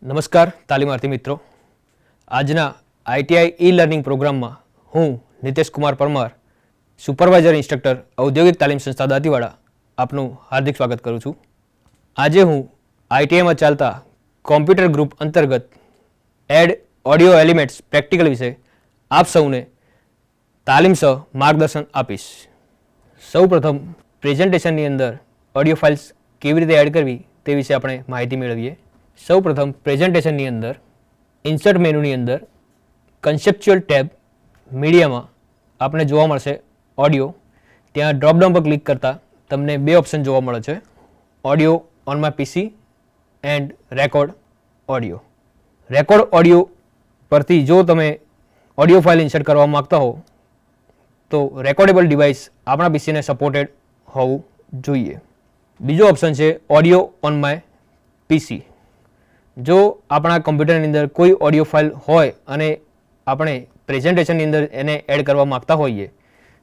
નમસ્કાર તાલીમાર્થી મિત્રો, આજના આઈટીઆઈ ઈ લર્નિંગ પ્રોગ્રામમાં હું નિતેશ કુમાર પરમાર, સુપરવાઇઝર ઇન્સ્ટ્રક્ટર ઔદ્યોગિક તાલીમ સંસ્થા દાંતીવાડા આપનું હાર્દિક સ્વાગત કરું છું. આજે હું આઈટીઆઈમાં ચાલતા કોમ્પ્યુટર ગ્રુપ અંતર્ગત એડ ઓડિયો એલિમેન્ટ્સ પ્રેક્ટિકલ વિશે આપ સૌને તાલીમ સહ માર્ગદર્શન આપીશ. સૌપ્રથમ પ્રેઝન્ટેશનની અંદર ઓડિયો ફાઇલ્સ કેવી રીતે એડ કરવી તે વિશે આપણે માહિતી મેળવીએ. સૌપ્રથમ પ્રેઝન્ટેશનની અંદર ઇન્સર્ટ મેનુની અંદર કન્સેપ્ચ્યુઅલ ટેબ મીડિયામાં આપણે જોવા મળશે ઓડિયો. ત્યાં ડ્રોપડાઉન પર ક્લિક કરતાં તમને બે ઓપ્શન જોવા મળે છે, audio on my PC and record audio. Record audio પરથી જો તમે ઓડિયો ફાઇલ ઇન્સર્ટ કરવા માગતા હો તો રેકોર્ડેબલ ડિવાઇસ આપણા પીસીને સપોર્ટેડ હોવું જોઈએ. બીજો ઓપ્શન છે ઓડિયો ઓન માય પીસી. જો આપણા કમ્પ્યુટરની અંદર કોઈ ઓડિયો ફાઇલ હોય અને આપણે પ્રેઝન્ટેશનની અંદર એને એડ કરવા માગતા હોઈએ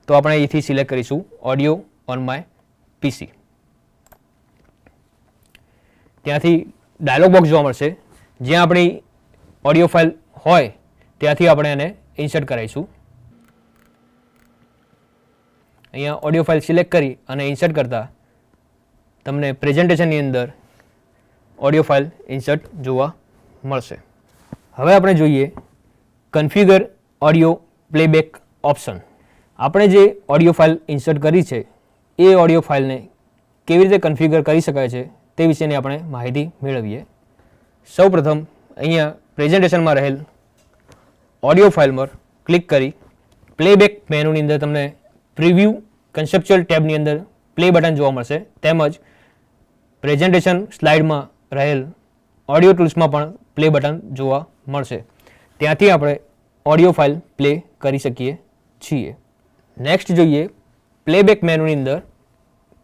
તો આપણે અહીંથી સિલેક્ટ કરીશું ઓડિયો ઓન માય પીસી. ત્યાંથી ડાયલોગ બોક્સ જોવા મળશે, જ્યાં આપણી ઓડિયો ફાઇલ હોય ત્યાંથી આપણે એને ઇન્સર્ટ કરાવીશું. અહીંયા ઓડિયો ફાઇલ સિલેક્ટ કરી અને ઇન્સર્ટ કરતાં તમને પ્રેઝન્ટેશનની અંદર ઓડિયો ફાઇલ ઇન્સર્ટ જોવા મળશે. હવે આપણે જોઈએ કન્ફિગર ઓડિયો પ્લેબેક ઓપ્શન. આપણે જે ઓડિયો ફાઇલ ઇન્સર્ટ કરી છે એ ઓડિયો ફાઇલને કેવી રીતે કન્ફિગર કરી શકાય છે તે વિશેની આપણે માહિતી મેળવીએ. સૌપ્રથમ અહીંયા પ્રેઝન્ટેશનમાં રહેલ ઓડિયો ફાઇલ પર ક્લિક કરી પ્લેબેક મેનુની અંદર તમને પ્રિવ્યૂ કન્સેપ્ચ્યુઅલ ટેબની અંદર પ્લે બટન જોવા મળશે, તેમજ પ્રેઝન્ટેશન સ્લાઇડમાં રહેલ ઓડિયો ટૂલ્સમાં પણ પ્લે બટન જોવા મળશે. ત્યાંથી આપણે ઓડિયો ફાઇલ પ્લે કરી શકીએ છીએ. નેક્સ્ટ જોઈએ પ્લેબેક મેનુની અંદર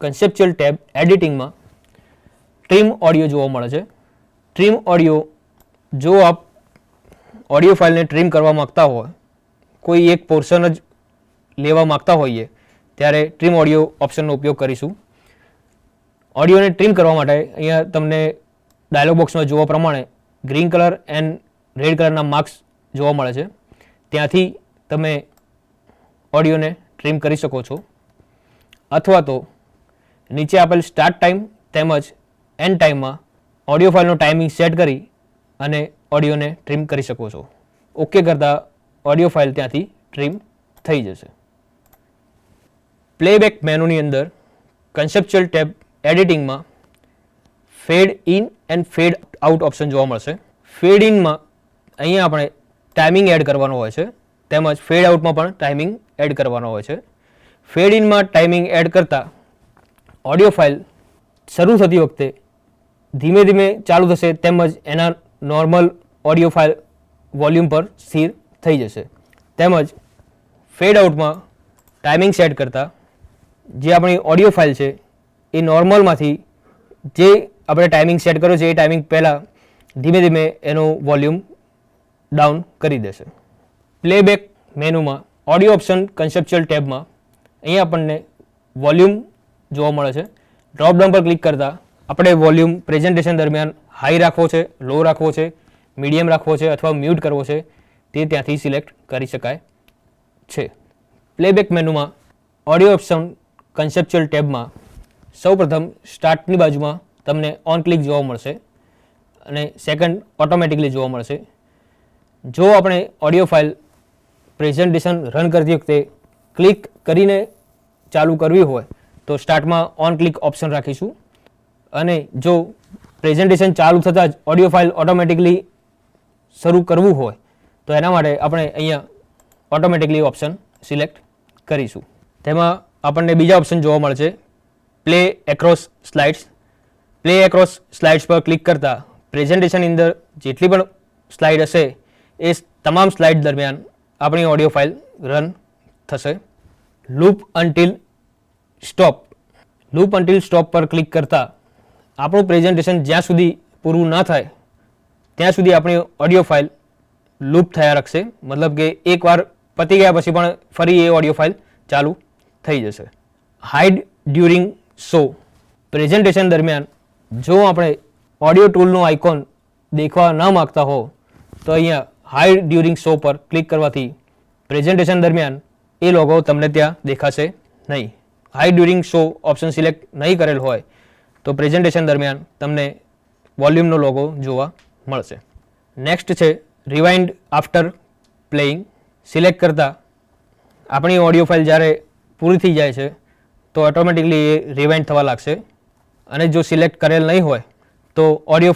કન્સેપ્ચ્યુઅલ ટેબ એડિટિંગમાં ટ્રીમ ઓડિયો જોવા મળે છે. ટ્રીમ ઓડિયો, જો આપ ઓડિયો ફાઇલને ટ્રીમ કરવા માગતા હોય, કોઈ એક પોર્શન જ લેવા માગતા હોઈએ ત્યારે ટ્રીમ ઓડિયો ઓપ્શનનો ઉપયોગ કરીશું. ઓડિયોને ટ્રીમ કરવા માટે અહીંયા તમને ડાયલોગ બોક્સમાં જોવા પ્રમાણે ગ્રીન કલર એન્ડ રેડ કલરના માર્ક્સ જોવા મળે છે. ત્યાંથી તમે ઓડિયોને ટ્રીમ કરી શકો છો, અથવા તો નીચે આપેલ સ્ટાર્ટ ટાઈમ તેમજ એન્ડ ટાઈમમાં ઓડિયો ફાઇલનો ટાઈમિંગ સેટ કરી અને ઓડિયોને ટ્રીમ કરી શકો છો. ઓકે કરતાં ઓડિયો ફાઇલ ત્યાંથી ટ્રીમ થઈ જશે. પ્લેબેક મેનુની અંદર કન્સેપ્ચ્યુઅલ ટેબ એડિટિંગમાં fade in and fade out option જોવા મળશે. ફેડ ઇનમાં અહીંયા આપણે ટાઈમિંગ એડ કરવાનો હોય છે, તેમજ ફેડ આઉટમાં પણ ટાઈમિંગ એડ કરવાનો હોય છે. ફેડ ઇનમાં ટાઈમિંગ એડ કરતાં ઓડિયો ફાઇલ શરૂ થતી વખતે ધીમે ધીમે ચાલુ થશે, તેમજ એના નોર્મલ ઓડિયો ફાઇલ વોલ્યુમ પર સ્થિર થઈ જશે. તેમજ ફેડ આઉટમાં ટાઈમિંગ સેટ કરતાં જે આપણી ઓડિયો ફાઇલ છે એ નોર્મલમાંથી જે આપણે ટાઈમિંગ સેટ કર્યો છે એ ટાઈમિંગ પહેલાં ધીમે ધીમે એનું વોલ્યુમ ડાઉન કરી દેશે. પ્લેબેક મેનુમાં ઓડિયો ઓપ્શન કન્સેપ્ચ્યુઅલ ટેબમાં અહીંયા આપણને વોલ્યુમ જોવા મળે છે. ડ્રોપડાઉન પર ક્લિક કરતાં આપણે વોલ્યુમ પ્રેઝન્ટેશન દરમિયાન હાઈ રાખવો છે, લો રાખવો છે, મીડિયમ રાખવો છે અથવા મ્યુટ કરવો છે તે ત્યાંથી સિલેક્ટ કરી શકાય છે. પ્લેબેક મેનુમાં ઓડિયો ઓપ્શન કન્સેપ્ચ્યુઅલ ટેબમાં સૌપ્રથમ સ્ટાર્ટની બાજુમાં તમને ઓન ક્લિક જોવા મળશે અને સેકન્ડ ઓટોમેટિકલી જોવા મળશે. જો આપણે ઓડિયો ફાઇલ પ્રેઝન્ટેશન રન કરતી વખતે ક્લિક કરીને ચાલુ કરવી હોય તો સ્ટાર્ટમાં ઓન ક્લિક ઓપ્શન રાખીશું, અને જો પ્રેઝન્ટેશન ચાલુ થતાં જ ઓડિયો ફાઇલ ઓટોમેટિકલી શરૂ કરવું હોય તો એના માટે આપણે અહીંયા ઓટોમેટિકલી ઓપ્શન સિલેક્ટ કરીશું. તેમાં આપણને બીજા ઓપ્શન જોવા મળે છે play across slides. Play across slides પર ક્લિક કરતાં પ્રેઝન્ટેશનની અંદર જેટલી પણ સ્લાઇડ હશે એ તમામ સ્લાઇડ દરમિયાન આપણી ઓડિયો ફાઇલ રન થશે. Loop until stop. Loop until stop પર ક્લિક કરતાં આપણું પ્રેઝન્ટેશન જ્યાં સુધી પૂરું ન થાય ત્યાં સુધી આપણી ઓડિયો ફાઇલ લૂપ થયા રાખશે. મતલબ કે એકવાર પતી ગયા પછી પણ ફરી એ ઓડિયો ફાઇલ ચાલુ થઈ જશે. Hide during show. પ્રેઝન્ટેશન દરમિયાન જો આપણે ઓડિયો ટૂલનો આઇકોન દેખવા ન માગતા હો તો અહીંયા હાઇડ ડ્યુરિંગ શો પર ક્લિક કરવાથી પ્રેઝન્ટેશન દરમિયાન એ લોગો તમને ત્યાં દેખાશે નહીં. Hide during show option select નહીં કરેલ હોય તો પ્રેઝન્ટેશન દરમિયાન તમને વોલ્યુમનો લોગો જોવા મળશે. નેક્સ્ટ છે રિવાઇન્ડ આફ્ટર પ્લેઇંગ. સિલેક્ટ કરતાં આપણી ઓડિયો ફાઇલ જ્યારે પૂરી થઈ જાય છે તો ઓટોમેટિકલી એ રિવાઇન્ડ થવા લાગશે અને જો સિલેક્ટ કરેલ નહીં હોય તો ઓડિયો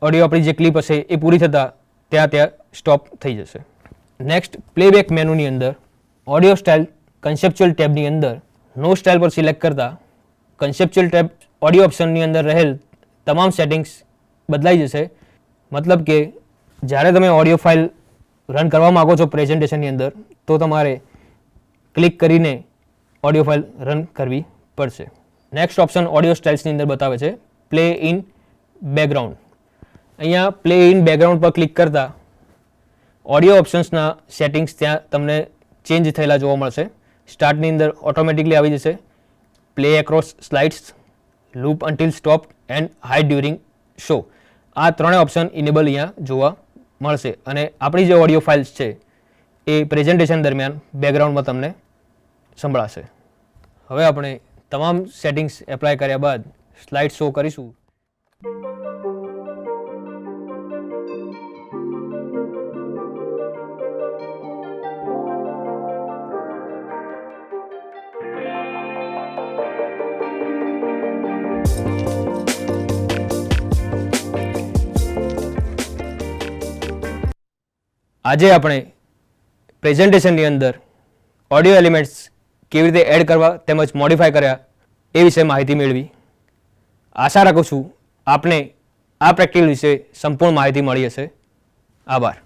આપણી જે ક્લિપ હશે એ પૂરી થતાં ત્યાં સ્ટોપ થઈ જશે. નેક્સ્ટ પ્લેબેક મેનુની અંદર ઓડિયો સ્ટાઇલ કન્સેપ્ચ્યુઅલ ટેબની અંદર નો સ્ટાઇલ પર સિલેક્ટ કરતાં કન્સેપ્ચ્યુઅલ ટેબ ઓડિયો ઓપ્શનની અંદર રહેલ તમામ સેટિંગ્સ બદલાઈ જશે. મતલબ કે જ્યારે તમે ઓડિયો ફાઇલ રન કરવા માગો છો પ્રેઝન્ટેશનની અંદર તો તમારે ક્લિક કરીને ઓડિયો ફાઇલ રન કરવી પડશે. નેક્સ્ટ ઓપ્શન ઓડિયો સ્ટાઇલ્સની અંદર બતાવે છે પ્લે ઇન બેકગ્રાઉન્ડ. અહીંયા પ્લે ઇન બેકગ્રાઉન્ડ પર ક્લિક કરતાં ઓડિયો ઓપ્શન્સના સેટિંગ્સ ત્યાં તમને ચેન્જ થયેલા જોવા મળશે. સ્ટાર્ટની અંદર ઓટોમેટિકલી આવી જશે play across slides, loop until stop and hide during show. આ ત્રણેય ઓપ્શન ઇનેબલ અહીંયા જોવા મળશે અને આપણી જે ઓડિયો ફાઇલ્સ છે એ પ્રેઝન્ટેશન દરમિયાન બેકગ્રાઉન્ડમાં તમને સંભળાશે. હવે આપણે તમામ સેટિંગ્સ એપ્લાય કર્યા બાદ સ્લાઇડ શો કરીશું. આજે આપણે પ્રેઝન્ટેશનની અંદર ઓડિયો એલિમેન્ટ્સ કેવી રીતે એડ કરવા તેમજ મોડિફાય કર્યા એ વિશે માહિતી મેળવી. આશા રાખું છું આપને આ પ્રેક્ટિકલ વિશે સંપૂર્ણ માહિતી મળી હશે. આભાર.